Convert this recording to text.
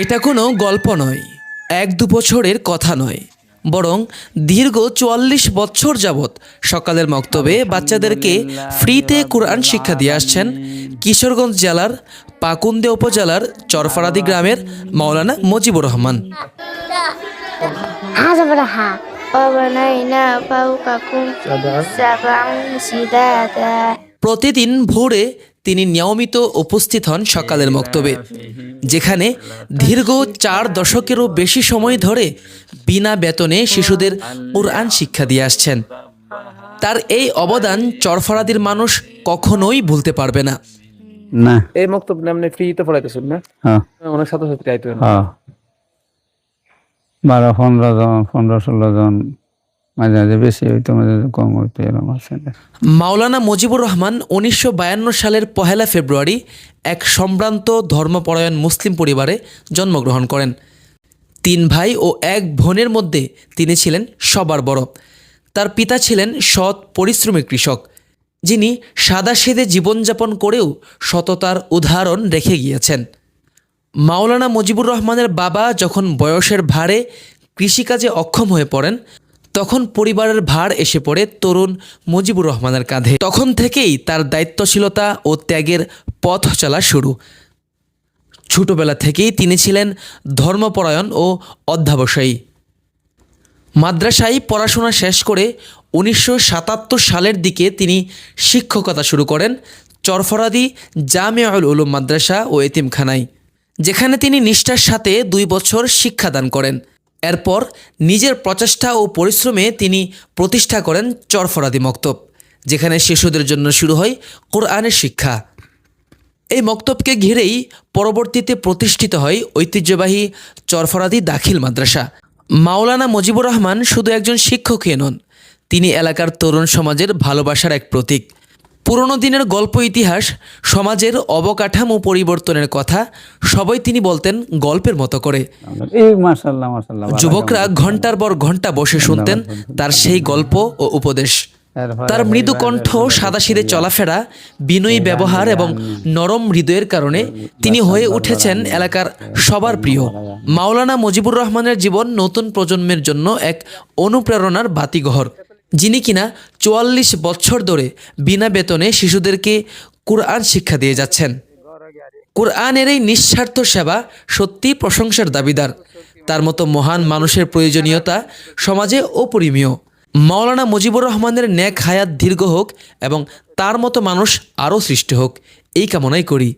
এটা কোনো গল্প নয়, এক দু বছরের কথা নয়, বরং দীর্ঘ ৪৪ বছর যাবৎ সকালের মক্তবে বাচ্চাদেরকে ফ্রিতে কোরআন শিক্ষা দিয়ে আসছেন কিশোরগঞ্জ জেলার পাকুন্দে উপজেলার চরফরাদি গ্রামের মাওলানা মুজিবুর রহমান। প্রতিদিন ভোরে তিনি নিয়মিত উপস্থিত হন সকালের মক্তবে, যেখানে দীর্ঘ ৪ দশকেরও বেশি সময় ধরে বিনা বেতনে শিশুদের কোরআন শিক্ষা দিয়ে আসছেন। তার এই অবদান চরফরাদির মানুষ কখনোই ভুলতে পারবে না। না, এই মক্তব আপনি ফ্রিতে পড়াইতেছেন না? হ্যাঁ, অনেক ছাত্রছাত্রী আইতো না? হ্যাঁ, 12-15 জন, 15-16 জন, মাঝে মাঝে বেশি হইতো, মাঝে মাঝে কম হইতো, এরকম আছে। মাওলানা মুজিবুর রহমান ১৯৫২ সালের ১ ফেব্রুয়ারি এক সম্ভ্রান্ত ধর্মপরায়ণ মুসলিম পরিবারে জন্মগ্রহণ করেন। ৩ ভাই ও ১ বোনের মধ্যে তিনি ছিলেন সবার বড়। তার পিতা ছিলেন সৎ পরিশ্রমী কৃষক, যিনি সাদাসিধে জীবনযাপন করেও সততার উদাহরণ রেখে গিয়েছেন। মাওলানা মুজিবুর রহমানের বাবা যখন বয়সের ভারে কৃষিকাজে অক্ষম হয়ে পড়েন, তখন পরিবারের ভার এসে পড়ে তরুণ মুজিবুর রহমানের কাঁধে। তখন থেকেই তার দায়িত্বশীলতা ও ত্যাগের পথ চলা শুরু। ছোটবেলা থেকেই তিনি ছিলেন ধর্মপরায়ণ ও অধ্যবসায়ী। মাদ্রাসায় পড়াশোনা শেষ করে ১৯৭৭ সালের দিকে তিনি শিক্ষকতা শুরু করেন চরফরাদি জামিউল উলুম মাদ্রাসা ও এতিমখানায়, যেখানে তিনি নিষ্ঠার সাথে ২ বছর শিক্ষাদান করেন। এরপর নিজের প্রচেষ্টা ও পরিশ্রমে তিনি প্রতিষ্ঠা করেন চরফরাদি মক্তব, যেখানে শিশুদের জন্য শুরু হয় কোরআনের শিক্ষা। এই মক্তবকে ঘিরেই পরবর্তীতে প্রতিষ্ঠিত হয় ঐতিহ্যবাহী চরফরাদি দাখিল মাদ্রাসা। মাওলানা মুজিবুর রহমান শুধু একজন শিক্ষকই নন, তিনি এলাকার তরুণ সমাজের ভালোবাসার এক প্রতীক। পুরনো দিনের গল্প, ইতিহাস, সমাজের অবকাঠামো পরিবর্তনের কথা সবই তিনি বলতেন গল্পের মতো করে। এই মাশাআল্লাহ, মাশাআল্লাহ, যুবকরা ঘন্টার পর ঘন্টা বসে শুনতেন তার সেই গল্প ও উপদেশ। তার মৃদু কণ্ঠ, সাদাসিধে চলাফেরা, বিনয়ী ব্যবহার এবং নরম হৃদয়ের কারণে তিনি হয়ে উঠেছেন এলাকার সবার প্রিয়। মাওলানা মুজিবুর রহমানের জীবন নতুন প্রজন্মের জন্য এক অনুপ্রেরণার বাতিঘর, যিনি কিনা ৪৪ বছর ধরে বিনা বেতনে শিশুদেরকে কোরআন শিক্ষা দিয়ে যাচ্ছেন। কোরআনের এই নিঃস্বার্থ সেবা সত্যি প্রশংসার দাবিদার। তার মতো মহান মানুষের প্রয়োজনীয়তা সমাজে অপরিমেয়। মাওলানা মুজিবুর রহমানের নেক হায়াত দীর্ঘ হোক এবং তার মতো মানুষ আরও সৃষ্টি হোক, এই কামনাই করি।